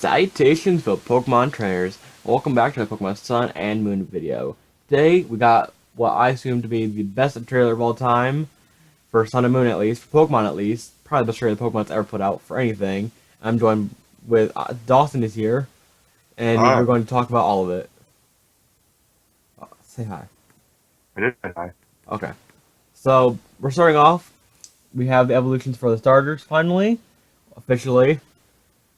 Salutations for Pokemon trainers. Welcome back to the Pokemon Sun and Moon video. Today we got what I assume to be the best trailer of all time, for Sun and Moon at least, for Pokemon at least. Probably the best trailer Pokemon's ever put out for anything. I'm joined with Dawson is here, and we're Hi, going to talk about all of it. Say hi. I did. Hi. Okay. So we're starting off. We have the evolutions for the starters finally, officially.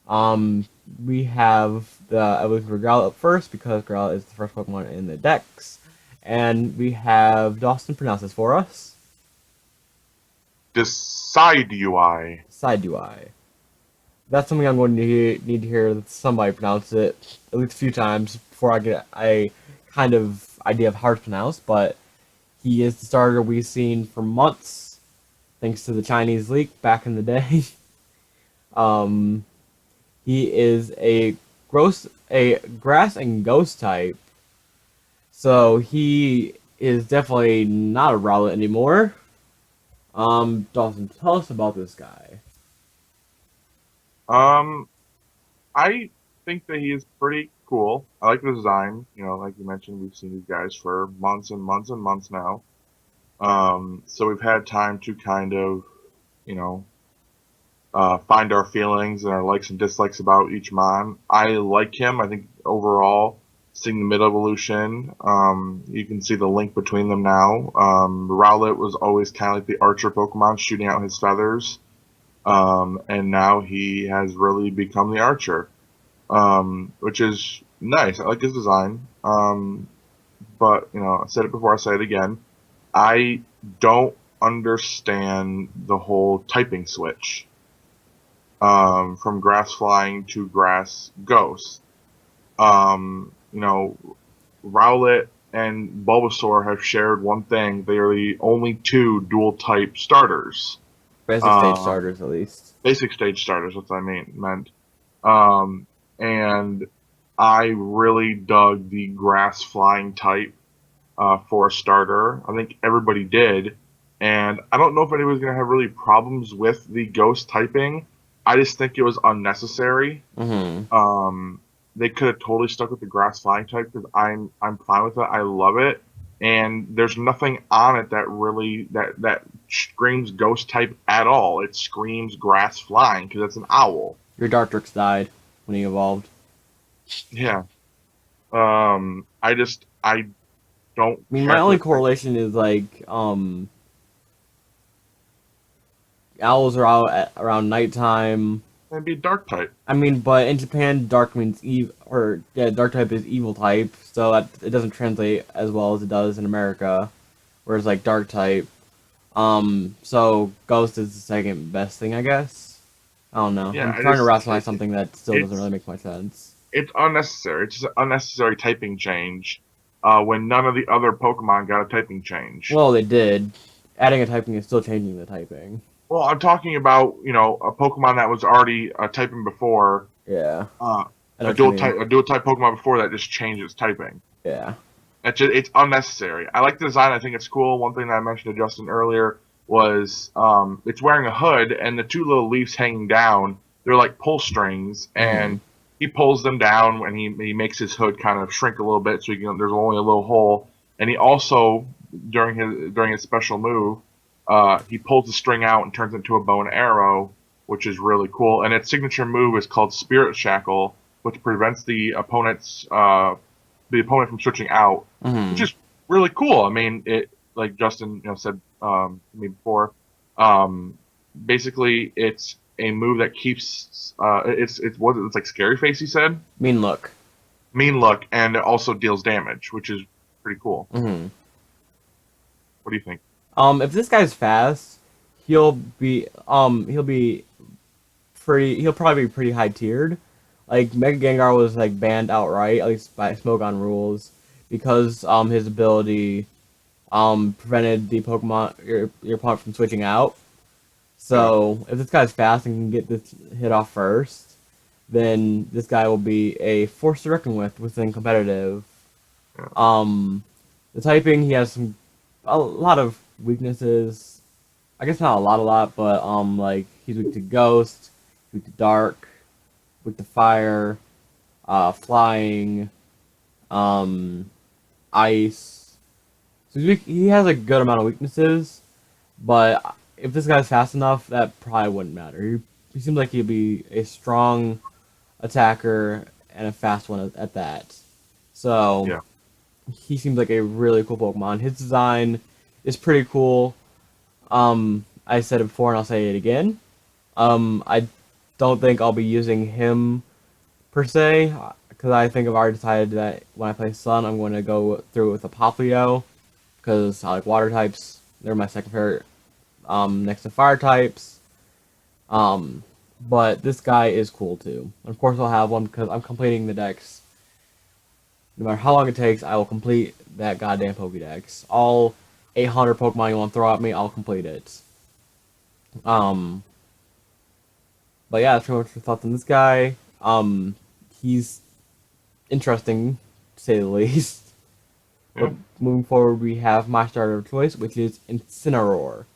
Um, we have the evolution for Growl up first because Growl is the first Pokemon in the Dex, and we have Dawson pronounce this for us. Decide UI. Side UI. That's something I'm going to need to hear somebody pronounce it at least a few times before I get a kind of idea of how it's pronounced. But he is the starter we've seen for months, thanks to the Chinese leak back in the day. um, He is a grass and ghost type, so he is definitely not a Rowlet anymore. Dawson, tell us about this guy. Um, I think that he is pretty cool. I like the design. Like you mentioned, we've seen these guys for months and months and months now. So we've had time to kind of, you know, find our feelings and our likes and dislikes about each Mon. I like him. I think overall, seeing the mid evolution, you can see the link between them now. Rowlet was always kind of like the archer Pokemon, shooting out his feathers, and now he has really become the archer, which is nice. I like his design, but I said it before, I say it again. I don't understand the whole typing switch, from grass flying to grass ghost. You know, Rowlet and Bulbasaur have shared one thing. They are the only two dual type starters. Basic stage Um, starters, at least. Basic stage starters, what I meant. Um, and I really dug the grass flying type, for a starter. I think everybody did. And I don't know if anybody's going to have really problems with the ghost typing. I just think it was unnecessary. Mm-hmm. Um, they could have totally stuck with the grass flying type because I'm fine with it. I love it, and there's nothing on it that really that screams ghost type at all. It screams grass flying because it's an owl. Your Dartrix died when he evolved. Yeah. I don't I mean, my care for only the type. correlation is like, owls are out at around nighttime. It'd be a dark type. I mean, but in Japan, dark means evil, or yeah, dark type is evil type, so that it doesn't translate as well as it does in America. Whereas like dark type, so ghost is the second best thing, I guess. I don't know. Yeah, I'm I trying to just rationalize something that still doesn't it's really make much sense. it's unnecessary. It's just an unnecessary typing change. When none of the other Pokemon got a typing change. Well, they did. Adding a typing is still changing the typing. Well, I'm talking about, a Pokemon that was already typing before, Yeah, uh, I know what you mean. a dual type Pokemon before that just changed its typing. Yeah. It's unnecessary. I like the design. I think it's cool. One thing that I mentioned to Justin earlier was, it's wearing a hood and the two little leaves hanging down. They're like pull strings, Hmm. and he pulls them down when he makes his hood kind of shrink a little bit, so there's only a little hole. And he also, during his special move, he pulls the string out and turns it into a bow and arrow, which is really cool. And its signature move is called Spirit Shackle, which prevents the opponent from switching out, which Hmm. is really cool. I mean, it, like Justin said, to me before. Um, Basically, it's a move that keeps, it's like Scary Face. He said Mean look. mean look, and it also deals damage, which is pretty cool. Hmm. What do you think? If this guy's fast, he'll be pretty. He'll probably be pretty high tiered. Like Mega Gengar was like banned outright, at least by Smogon rules, because his ability prevented the Pokemon your opponent from switching out. Yeah, So if this guy's fast and can get this hit off first, then this guy will be a force to reckon with within competitive. yeah. Um, the typing, he has a lot of weaknesses. I guess not a lot, but like he's weak to ghost, weak to dark. with the fire, flying, um, ice. So he has a good amount of weaknesses, but if this guy's fast enough, that probably wouldn't matter. He seems like he'd be a strong attacker and a fast one at that. So Yeah. he seems like a really cool Pokemon. His design is pretty cool. I said it before and I'll say it again. I don't think I'll be using him per se, because I think I've already decided that when I play Sun, I'm going to go through with a Popplio, because I like water types. They're my second favorite, next to fire types. Um, but this guy is cool too. Of course, I'll have one because I'm completing the decks. No matter how long it takes, I will complete that goddamn Pokédex. All 800 Pokemon you want to throw at me, I'll complete it. Um, but yeah, that's pretty much my thoughts on this guy. He's interesting, to say the least. Yeah. But moving forward, we have my starter of choice, which is Incineroar.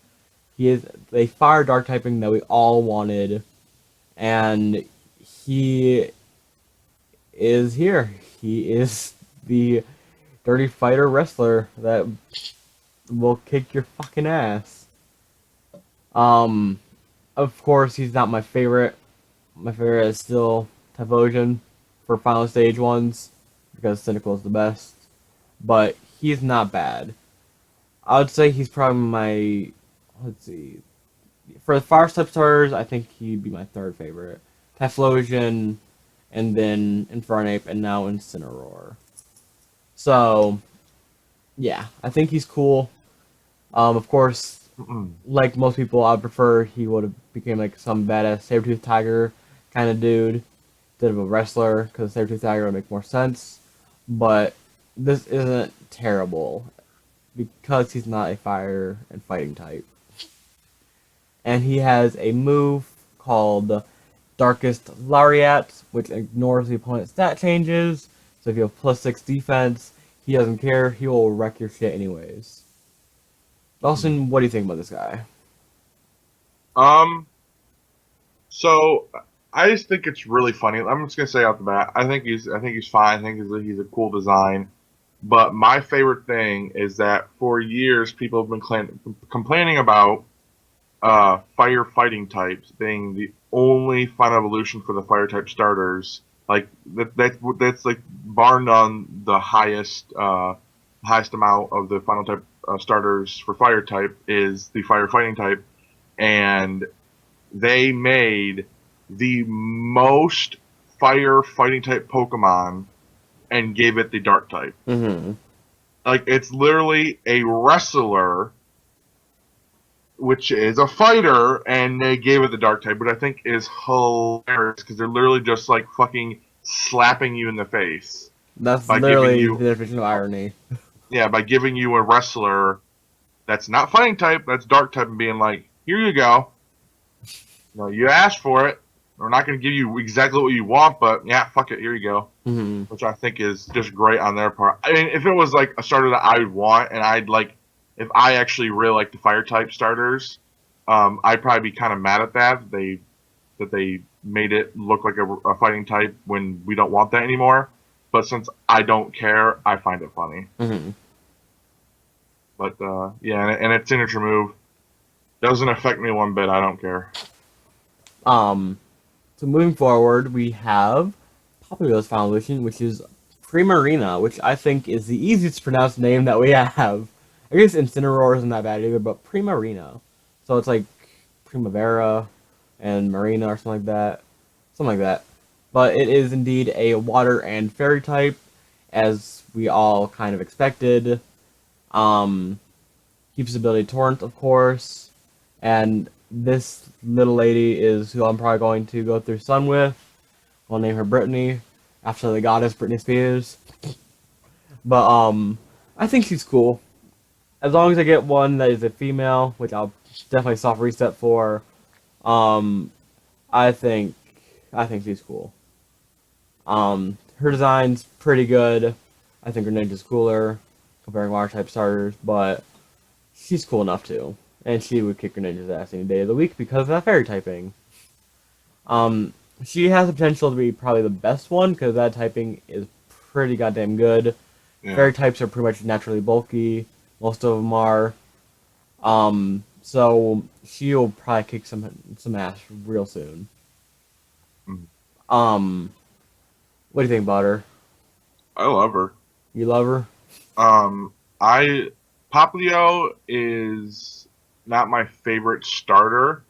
He is a fire dark typing that we all wanted, and he is here. He is the dirty fighter wrestler that will kick your fucking ass. Um, of course, he's not my favorite. My favorite is still Typhlosion for final stage ones, because Cynical is the best. But he's not bad. I would say he's probably my, let's see, for the fire type starters, I think he'd be my third favorite. Typhlosion, and then Infernape, and now Incineroar. So, yeah, I think he's cool. Of course, like most people, I'd prefer he would have became like some badass saber-tooth tiger kind of dude instead of a wrestler, because saber-tooth tiger would make more sense. But this isn't terrible because he's not a fire and fighting type. And he has a move called Darkest Lariat, which ignores the opponent's stat changes. So if you have +6 defense, he doesn't care. He will wreck your shit anyways. Dawson, what do you think about this guy? Um. So I just think it's really funny. I'm just gonna say off the bat, I think he's fine. I think he's a cool design. But my favorite thing is that for years people have been complaining about fire fighting types being the only final evolution for the fire type starters. Like that's like bar none the highest amount of the final type starters for fire type is the fire fighting type, and they made the most fire fighting type Pokemon and gave it the dark type. Mm-hmm. Like it's literally a wrestler, which is a fighter, and they gave it the dark type, which I think is hilarious because they're literally just like fucking slapping you in the face That's by giving literally you the definition of irony. by giving you a wrestler that's not fighting type, that's dark type, and being like, here you go. No, you asked for it. We're not going to give you exactly what you want, but yeah, fuck it, here you go. Mm-hmm. Which I think is just great on their part. I mean, if it was like a starter that I would want, and I'd like, if I actually really like the fire type starters, I'd probably be kind of mad at that they made it look like a fighting type when we don't want that anymore. But since I don't care, I find it funny. Mm-hmm. But yeah, and its signature move doesn't affect me one bit. I don't care. So moving forward, we have Popplio's final evolution, which is Primarina, which I think is the easiest to pronounce name that we have. I guess Incineroar isn't that bad either, but Primarina. So it's like Primavera and Marina or something like that. Something like that. But it is indeed a water and fairy type, as we all kind of expected. Keeps ability Torrent, of course. And this little lady is who I'm probably going to go through Sun with. I'll name her Brittany, after the goddess Britney Spears. But, I think she's cool. As long as I get one that is a female, which I'll definitely soft reset for, I think she's cool. Her design's pretty good. I think her ninja's cooler, comparing water type starters, but she's cool enough too. And she would kick her ninja's ass any day of the week because of that fairy typing. she has the potential to be probably the best one because that typing is pretty goddamn good. Yeah. Fairy types are pretty much naturally bulky. Most of them are. So she'll probably kick some ass real soon. Mhm. Um, what do you think about her? I love her. You love her? Um, I Poplio is not my favorite starter,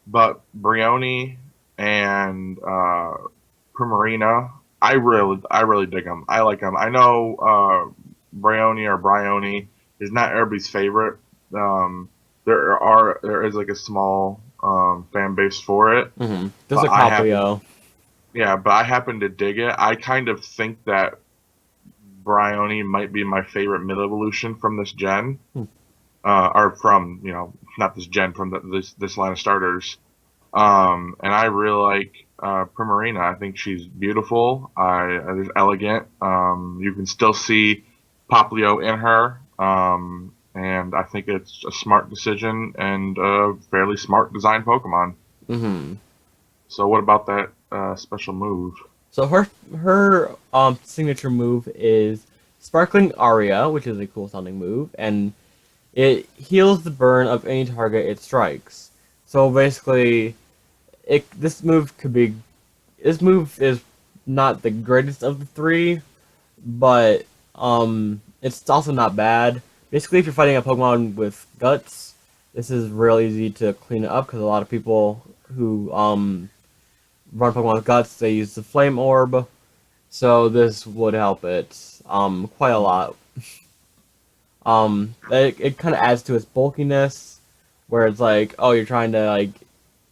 but Brioni and Primarina, I really dig them. I like them. I know Brioni is not everybody's favorite. Um, there is like a small fan base for it, Mm-hmm. Just but a Coplio. but I happen to dig it. I kind of think that Brioni might be my favorite mid evolution from this gen, Hmm. or from not this gen, from this line of starters. And I really like Primarina. I think she's beautiful. She's elegant. You can still see Poplio in her. And I think it's a smart decision and a fairly smart design Pokemon. Mm-hmm. So what about that special move? So her signature move is Sparkling Aria, which is a cool sounding move, and it heals the burn of any target it strikes. So basically, it this move could be this move is not the greatest of the three, but it's also not bad. Basically, if you're fighting a Pokemon with guts, this is real easy to clean it up because a lot of people who run Pokemon with guts they use the Flame Orb, so this would help it quite a lot. It kind of adds to its bulkiness, where it's like, oh, you're trying to like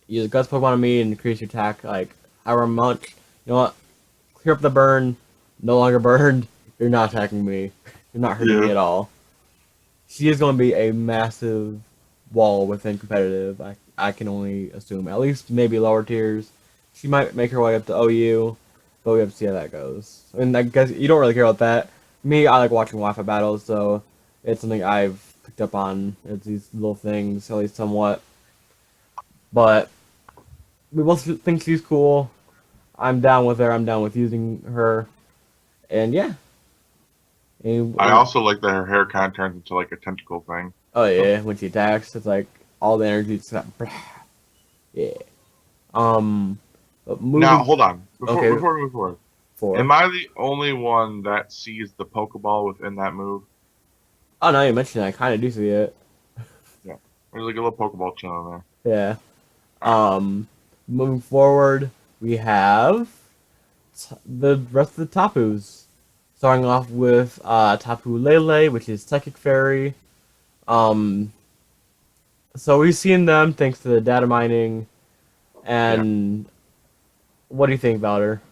use a guts Pokemon on me and increase your attack like however much. You know what? Clear up the burn. No longer burned. You're not attacking me. You're not hurting me Yeah, at all. She is going to be a massive wall within competitive. I can only assume at least maybe lower tiers. She might make her way up to OU, but we have to see how that goes. And I guess you don't really care about that. Me, I like watching Wi-Fi battles, so it's something I've picked up on. It's these little things, at least somewhat. But we both think she's cool. I'm down with her. I'm down with using her. And yeah. I And, also like that her hair kind of turns into like a tentacle thing. oh yeah, when she attacks, it's like all the energy just got, yeah. Um, but Now, moving. hold on. Okay, Before we move forward, four. am I the only one that sees the Pokeball within that move? Oh, now you mentioned it, I kind of do see it. Yeah. There's like a little Pokeball chilling there. Yeah. All right. Um, moving forward, we have the rest of the Tapus. Starting off with Tapu Lele, which is Psychic Fairy. Um, so we've seen them thanks to the data mining. Yeah. And what do you think about her?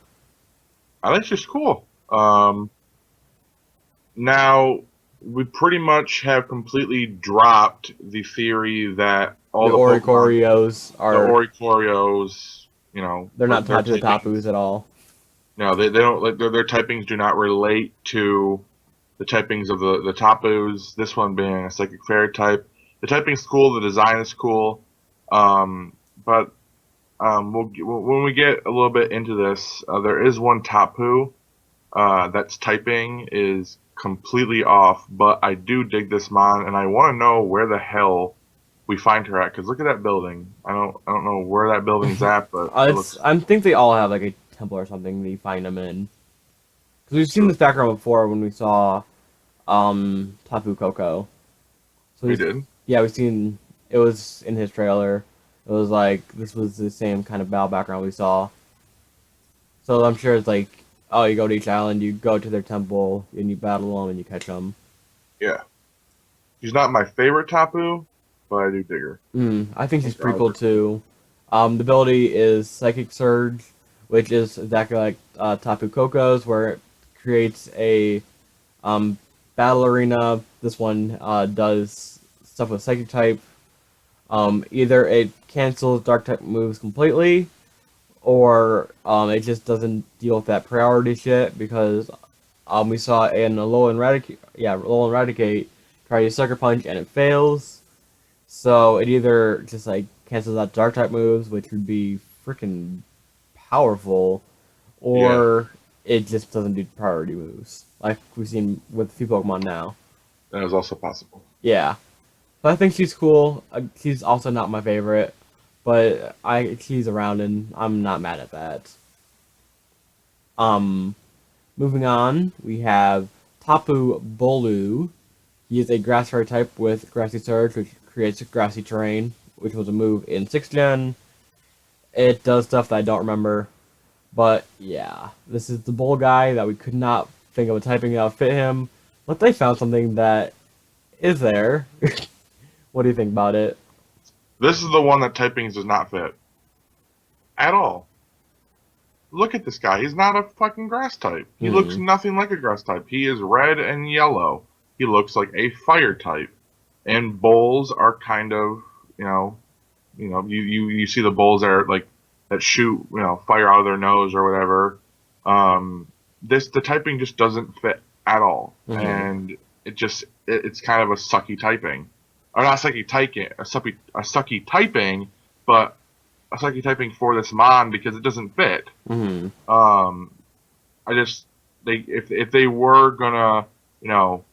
I think she's cool. Now we pretty much have completely dropped the theory that The all the Pokemon, Oricorios the are Oricorios, they're not their tied to the typings, Tapus at all. no, they don't like their typings do not relate to the typings of the Tapus. This one being a Psychic Fairy type. The typing's cool. The design is cool. But when we get a little bit into this, there is one Tapu that's typing is completely off, but I do dig this mon, and I want to know where the hell we find her at. Cause look at that building. I don't know where that building's at, but it It's looks I think they all have like a temple or something that you find them in. Because we've seen so. this background before when we saw Tapu Koko. So We did. yeah, we've seen it was in his trailer. It was like this was the same kind of battle background we saw. So I'm sure it's like, oh, you go to each island, you go to their temple, and you battle them, and you catch them. Yeah, she's not my favorite Tapu, but I do dig her. I think she's Think pretty all of cool her cool. too. The ability is Psychic Surge, which is exactly like Tapu Koko's, where it creates a um, battle arena. This one does stuff with Psychic type. Either it cancels Dark type moves completely, or it just doesn't deal with that priority shit because we saw in Alolan Eradicate try to use Sucker Punch and it fails. So it either just like cancels out Dark type moves, which would be freaking powerful, Yeah. or it just doesn't do priority moves, like we've seen with a few Pokemon now. That is also possible. Yeah. But I think she's cool. She's also not my favorite, but she's around and I'm not mad at that. Um, Moving on, we have Tapu Bolu. He is a grass fairy type with Grassy Surge, which creates grassy terrain, which was a move in 6th gen. It does stuff that I don't remember, but yeah, this is the bull guy that we could not think of a typing that would fit him, but they found something that is there. What do you think about it? This is the one that typings does not fit at all. Look at this guy. He's not a fucking grass type. He looks Hmm. nothing like a grass type. He is red and yellow. He looks like a fire type. And bulls are kind of, you see the bulls that are like that shoot, fire out of their nose or whatever. The typing just doesn't fit at all, Hmm. and it's kind of a sucky typing, or not sucky typing, a sucky typing, but a sucky typing for this mon because it doesn't fit. Hmm. Um, I just if they were gonna you know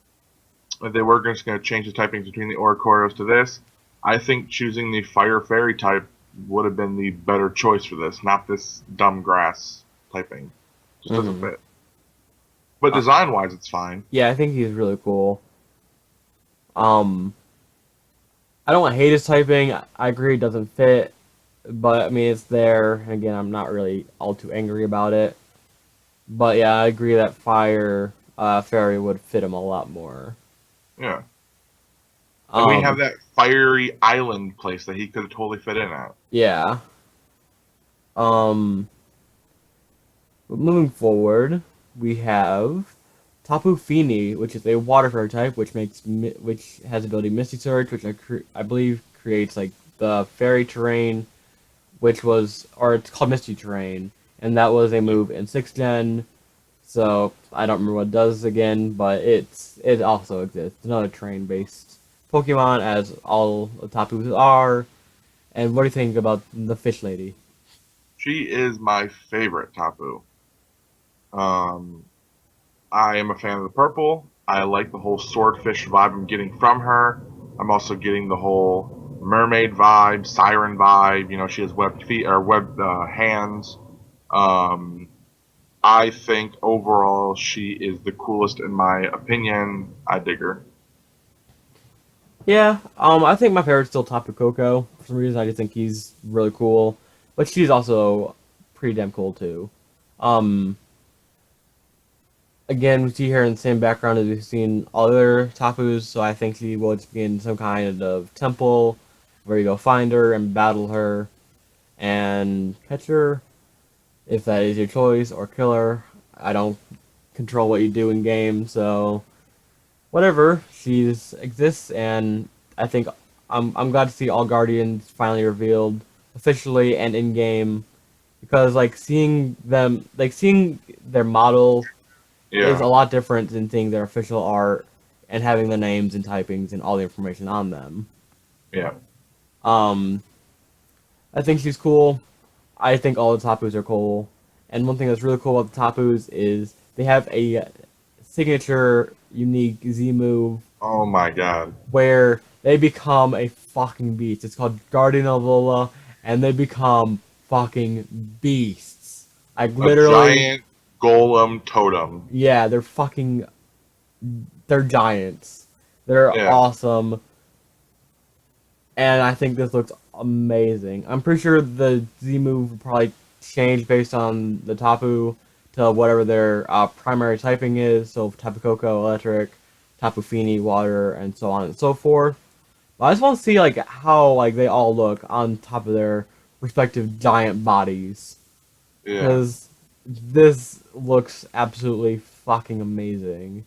if they were just gonna change the typings between the Oricoros to this, I think choosing the Fire Fairy type would have been the better choice for this, not this dumb grass typing. Just doesn't Hmm. fit. But design wise, it's fine. Yeah, I think he's really cool. Um, I don't hate his typing. I agree it doesn't fit, but I mean it's there. And again, I'm not really all too angry about it. But yeah, I agree that Fire Fairy would fit him a lot more. Yeah. And we have Um, that fiery island place that he could have totally fit in at. yeah. Um, but moving forward, we have Tapu Fini, which is a water fairy type, which has ability Misty Surge, which I believe creates like the fairy terrain, or it's called Misty Terrain, and that was a move in 6th gen. So I don't remember what it does again, but it also exists. It's another terrain based Pokemon, as all the Tapus are. And what do you think about the Fish Lady? She is my favorite Tapu. Um, I am a fan of the purple. I like the whole swordfish vibe I'm getting from her. I'm also getting the whole mermaid vibe, siren vibe. She has webbed feet or webbed hands. Um, I think overall she is the coolest in my opinion. I dig her. Yeah, I think my favorite's still Tapu Koko. For some reason, I just think he's really cool, but she's also pretty damn cool too. Um, Again, we see her in the same background as we've seen other Tapus, so I think she will just be in some kind of temple where you go find her and battle her and catch her if that is your choice, or kill her. I don't control what you do in game, so whatever. She exists, and I think I'm glad to see all Guardians finally revealed officially and in game, because seeing their model is Yeah, a lot different than seeing their official art and having the names and typings and all the information on them. yeah. Um, I think she's cool. I think all the Tapus are cool. And one thing that's really cool about the Tapus is they have a signature unique Z move Oh my god. where they become a fucking beast. It's called Guardian of Lola, and they become fucking beasts. Like A literally, giant golem totem. yeah, they're giants. They're Yeah, awesome, and I think this looks amazing. I'm pretty sure the Z move will probably change based on the Tapu to whatever their primary typing is. So Tapu Koko, Electric, Tapu Fini, Water, and so on and so forth. But I just want to see like how like they all look on top of their respective giant bodies, yeah. because this looks absolutely fucking amazing.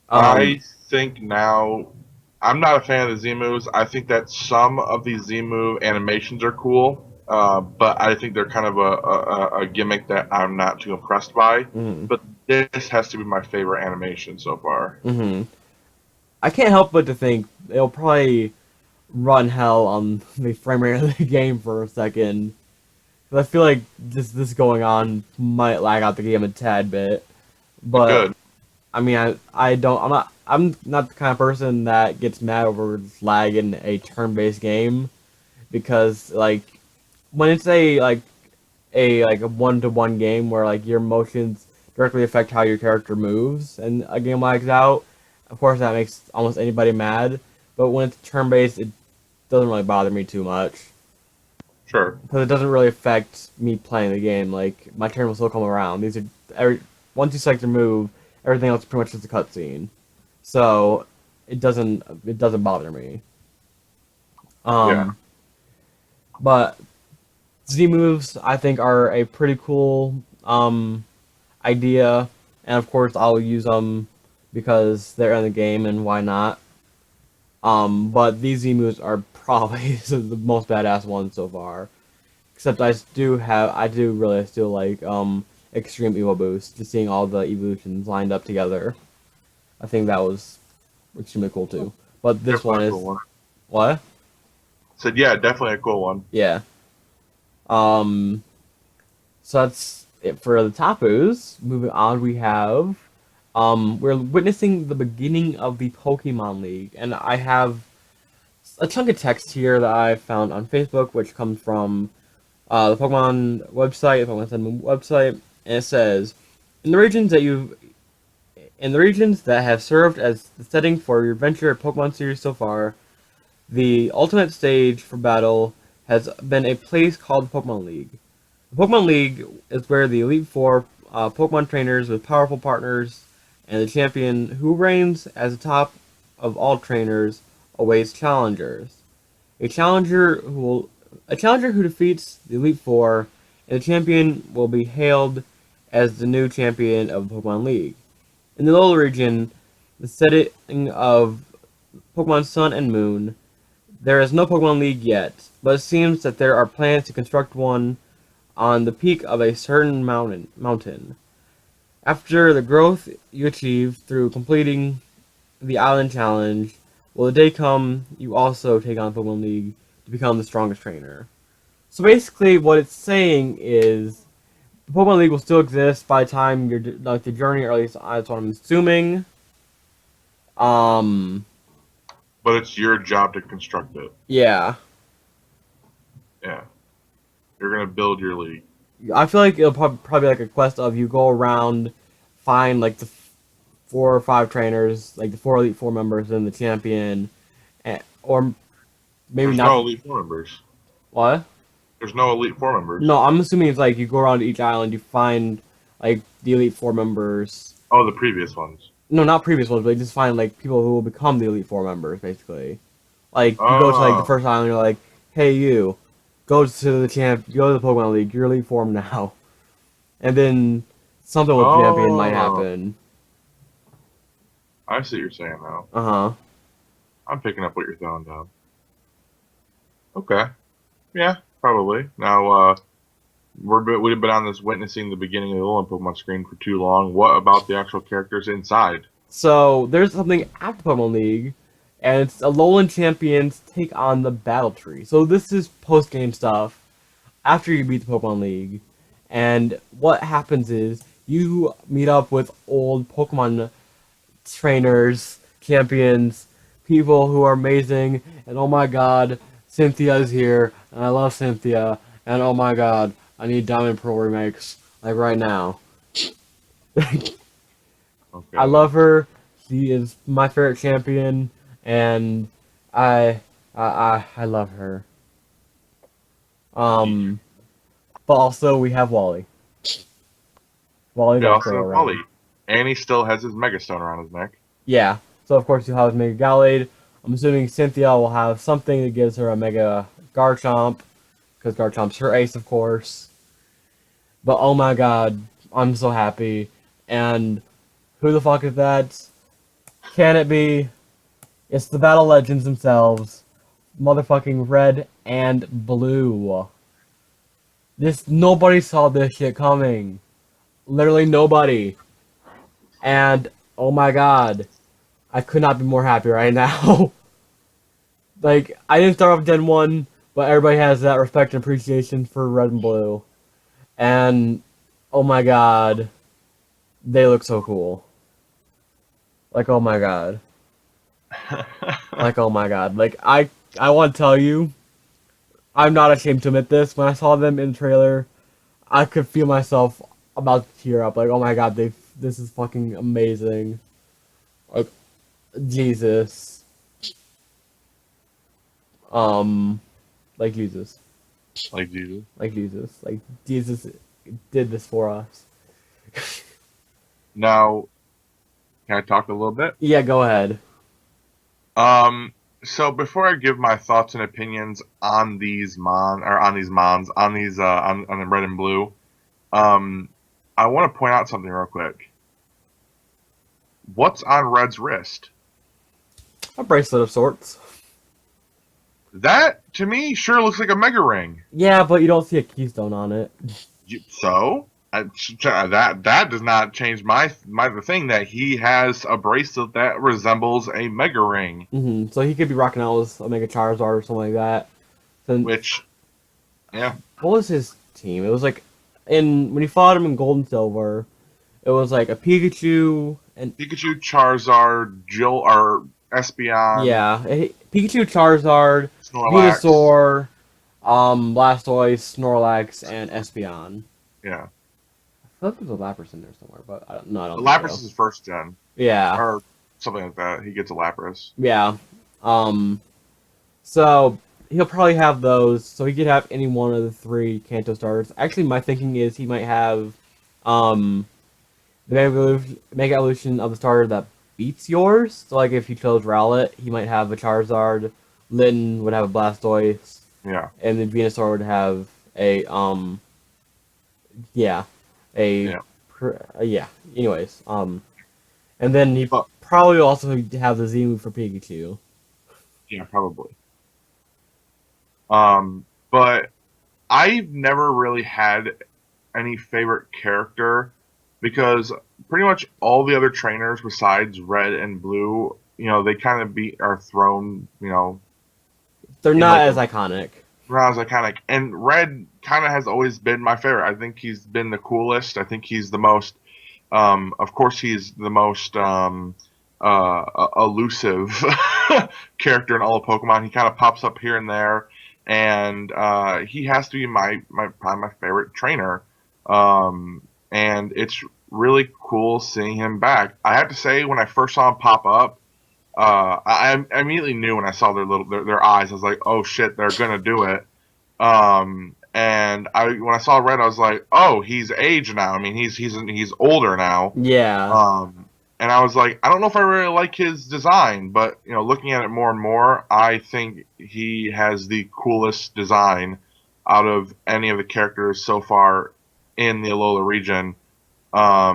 Um, I think now I'm not a fan of the Z moves. I think that some of these Z move animations are cool, but I think they're kind of a gimmick that I'm not too impressed by. mhm, But this has to be my favorite animation so far. mhm. I can't help but to think it'll probably run hell on the frame rate of the game for a second, 'Cause I feel like this going on might lag out the game a tad bit. It But could. I mean, I'm not the kind of person that gets mad over lag in a turn-based game because like when it's a one-to-one game where like your motions directly affect how your character moves and a game lags out, of course that makes almost anybody mad. But when it's turn-based, it doesn't really bother me too much Sure. because it doesn't really affect me playing the game. Like my turn will still come around. These are once you select your move, everything else is pretty much just a cutscene. So it doesn't bother me. Yeah. Um, but Z moves I think are a pretty cool idea, and of course I'll use them because they're in the game and why not. But these Z moves are probably the most badass ones so far. Except I do really still like Extreme Evo Boost, just seeing all the evolutions lined up together. I think that was extremely cool too. But this one Definitely a is cool one. what? Said, yeah, definitely a cool one. Yeah. Um. So that's it for the Tapus. Moving on, we're witnessing the beginning of the Pokemon League, and I have a chunk of text here that I found on Facebook, which comes from the Pokemon website, the Pokemon Center website, and it says, in the regions that you've in the regions that have served as the setting for your adventure at Pokemon series so far, the ultimate stage for battle has been a place called the Pokemon League. The Pokemon League is where the Elite Four Pokemon trainers with powerful partners and the champion who reigns as the top of all trainers awaits challengers. A challenger who will a challenger who defeats the Elite Four and the champion will be hailed as the new champion of the Pokemon League. In the Alola region, the setting of Pokemon Sun and Moon, there is no Pokemon League yet, but it seems that there are plans to construct one on the peak of a certain mountain. After the growth you achieve through completing the Island Challenge, will the day come you also take on Pokemon League to become the strongest trainer? So basically, what it's saying is the Pokemon League will still exist by the time you're like the journey, or at least that's what I'm assuming. Um, But it's your job to construct it. yeah, Yeah. You're gonna build your league. I feel like it'll probably like a quest of you go around, find like the 4 or 5 trainers, like the 4 Elite Four members and the champion, or maybe There's not. no Elite Four members. What? There's no Elite Four members. No, I'm assuming it's like you go around to each island, you find like the Elite Four members. Oh, the previous ones. No, not previous ones, but you just find like people who will become the Elite Four members, basically. Like you go to like the Oh. first island, you're like, hey you, go to go to the Pokemon League, you're Elite Four now, and then something with the champion might Oh. happen. I see what you're saying now. Uh huh. I'm picking up what you're throwing down. Okay. Yeah, probably. Now, we've been on this witnessing the beginning of the Alolan Pokemon screen for too long. What about the actual characters inside? So there's something at the Pokemon League, and it's Alolan champions take on the Battle Tree. So this is post game stuff after you beat the Pokemon League, and what happens is you meet up with old Pokemon trainers, champions, people who are amazing, and oh my god, Cynthia's here, and I love Cynthia, and oh my god, I need Diamond Pearl remakes, like right now. Okay. I love her. She is my favorite champion, and I love her. Um, but also we have Wally. Wally's Yeah, also also around. Wally. And he still has his Mega Stone around his neck. Yeah. So of course you have Mega Gallade. I'm assuming Cynthia will have something that gives her a Mega Garchomp, because Garchomp's her ace, of course. But oh my god, I'm so happy. And who the fuck is that? Can it be? It's the Battle Legends themselves. Motherfucking Red and Blue. Nobody saw this shit coming. Literally nobody. And oh my god, I could not be more happy right now. Like, I didn't start off Gen 1 but everybody has that respect and appreciation for red and blue. And oh my god, they look so cool. Like oh my god. Like oh my god. Like I want to tell you, I'm not ashamed to admit this. When I saw them in the trailer, I could feel myself about to tear up. Like oh my god, this is fucking amazing. Like Jesus. Um like Jesus. Like Jesus. Like Jesus. Like Jesus did this for us. Now, can I talk a little bit? Yeah, go ahead. So before I give my thoughts and opinions on these on the red and blue, um, I want to point out something real quick. What's on Red's wrist? A bracelet of sorts. That to me sure looks like a mega ring. Yeah, but you don't see a keystone on it. So that does not change the thing that he has a bracelet that resembles a mega ring, So he could be rocking out with Omega Charizard or something like that. Then which yeah, what was his team? It was like when he fought him in Gold and Silver, it was like a Pikachu and Pikachu, Charizard, Jill or Espeon, Pikachu, Charizard, Snorlax. Venusaur, Blastoise, Snorlax, and Espeon. Yeah. I feel like there's a Lapras in there somewhere, but I don't think Lapras so. is his first gen. Yeah. Or something like that. He gets a Lapras. Yeah. So he'll probably have those. So he could have any one of the 3 Kanto starters. Actually, my thinking is he might have the Mega Evolution of the starter that beats yours. So like if you chose Rowlet, he might have a Charizard. Litten would have a Blastoise. Yeah. And then Venusaur would have a yeah. Anyways, and then he probably also have the Z move for Pikachu. Yeah, probably. But I've never really had any favorite character because pretty much all the other trainers besides Red and Blue, they kind of are thrown, They're not as iconic. Not as iconic. And Red kind of has always been my favorite. I think he's been the coolest. I think he's the most, of course, he's the most elusive character in all of Pokemon. He kind of pops up here and there, and he has to be probably my favorite trainer. And it's really cool seeing him back. I have to say, when I first saw him pop up, I immediately knew when I saw their eyes. I was like, oh shit, they're gonna do it. And when I saw Red, I was like, oh, he's aged now. I mean, he's older now. Yeah. And I was like, I don't know if I really like his design, but looking at it more and more, I think he has the coolest design out of any of the characters so far in the Alola region. I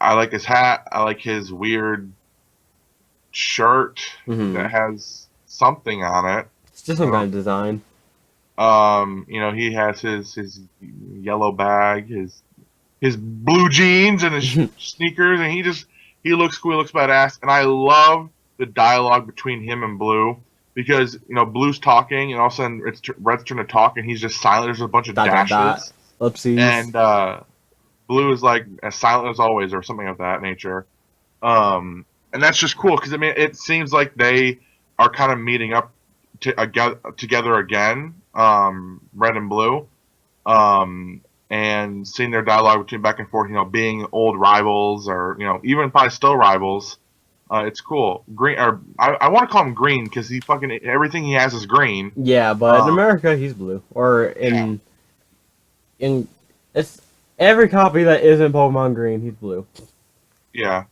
like his hat. I like his weird shirt that has something on it. It's just some kind of design. He has his yellow bag, his blue jeans, and his sneakers, and he looks cool. He looks badass, and I love the dialogue between him and Blue because Blue's talking, and all of a sudden it's Red's turn to talk, and he's just silent. There's a bunch of dashes, Oopsies. and Blue is like as silent as always, or something of that nature. And that's just cool because it seems like they are kind of meeting up together again, Red and Blue, and seeing their dialogue between back and forth, being old rivals or even probably still rivals. It's cool. Green, or I want to call him Green because everything he has is green. Yeah, but in America he's blue, or in it's every copy that isn't Pokemon Green, he's blue. Yeah.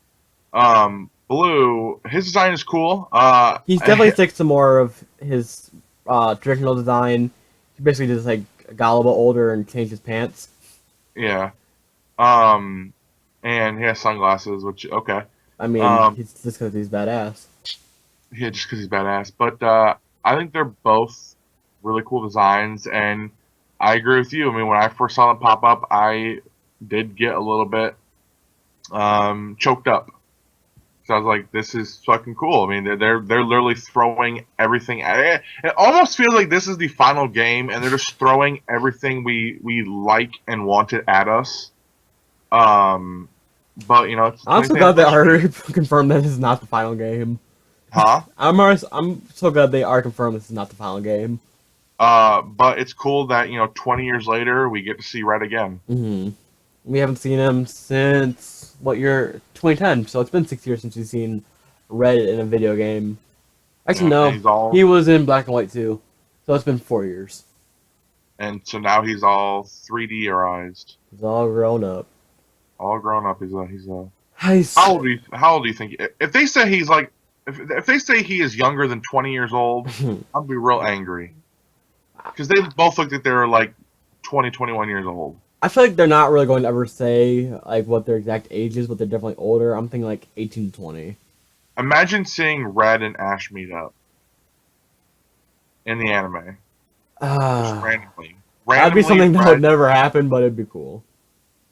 Blue, his design is cool. He definitely sticks to more of his traditional design. He basically just like got a little bit older and changed his pants. Yeah. And he has sunglasses, which okay. I mean, it's just because he's badass. Yeah, just because he's badass. But I think they're both really cool designs, and I agree with you. I mean, when I first saw them pop up, I did get a little bit choked up. So I was like, this is fucking cool. I mean, they're literally throwing everything at it. It almost feels like this is the final game, and they're just throwing everything we like and wanted at us. But you know, it's the I'm so 20th glad they anniversary. already confirmed that this is not the final game. Huh? I'm so glad they are confirmed this is not the final game. But it's cool that, you know, 20 years later we get to see Red again. Hmm. We haven't seen him since what year? 2010. So it's been 6 years since we've seen Red in a video game. Actually, Yeah, and no, he's all, he was in Black and White too. So it's been 4 years. and so now he's all 3D'ized, He's all grown up. all grown up. He's a. He's How old do you think? If they say he's like, if they say he is younger than 20 years old, I'll be real angry because they both looked like they were like 20, 21 years old. I feel like they're not really going to ever say like what their exact age is, but they're definitely older. I'm thinking like 18 to 20. Imagine seeing Red and Ash meet up in the anime, just Ah, randomly. that'd be something that Red, would never happen, but it'd be cool.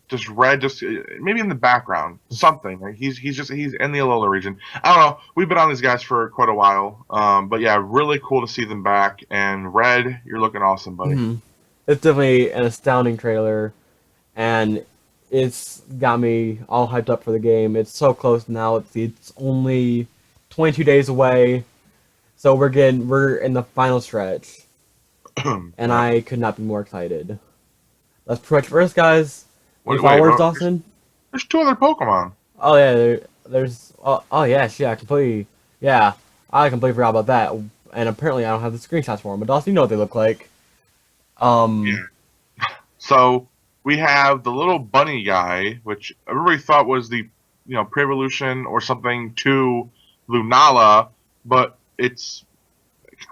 just Red, just maybe in the background, something. Like he's in the Alola region. I don't know. We've been on these guys for quite a while, but yeah, really cool to see them back. And Red, you're looking awesome, buddy. Hmm. It's definitely an astounding trailer, and it's got me all hyped up for the game. It's so close now. It's only 22 days away, so we're in the final stretch, and Yeah. I could not be more excited. That's pretty much for us, guys. Any Wait, followers, wait, Dawson? there's two other Pokemon. Oh yeah, there's oh yeah, I completely I completely forgot about that. And apparently I don't have the screenshots for them. But Dawson, you know what they look like. Yeah. So we have the little bunny guy, which everybody thought was the, you know, pre-evolution or something to Lunala, but it's,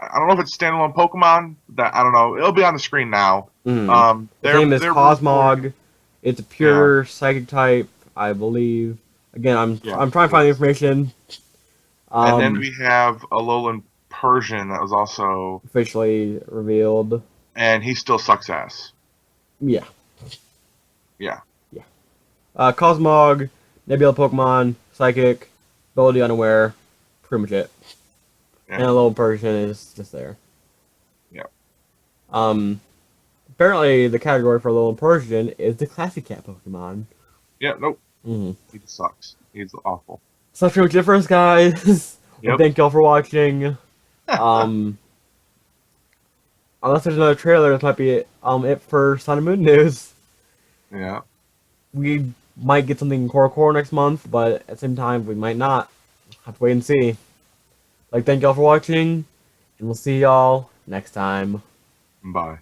I don't know if it's standalone Pokemon. That I don't know. It'll be on the screen now. Mhm. His name is they're Cosmog. It's a pure psychic type, I believe. Again, Yeah. I'm trying to find the information. And then Um, we have Alolan Persian that was also, officially revealed. and he still sucks ass. Yeah. Yeah. Cosmog, Nebula Pokemon, Psychic, Ability Unaware, pretty much it. Yeah. And a little Persian is just there. Yeah. Apparently the category for a little Persian is the Classic Cat Pokemon. Yeah. Nope. Mm-hmm. He just sucks. He's awful. So that's pretty much it for us, guys. Yep. Thank y'all for watching. Um, unless there's another trailer, this might be it for Sun and Moon news. Yeah. We might get something in Core next month, but at the same time, we might not. Have to wait and see. Thank y'all for watching, and we'll see y'all next time. Bye.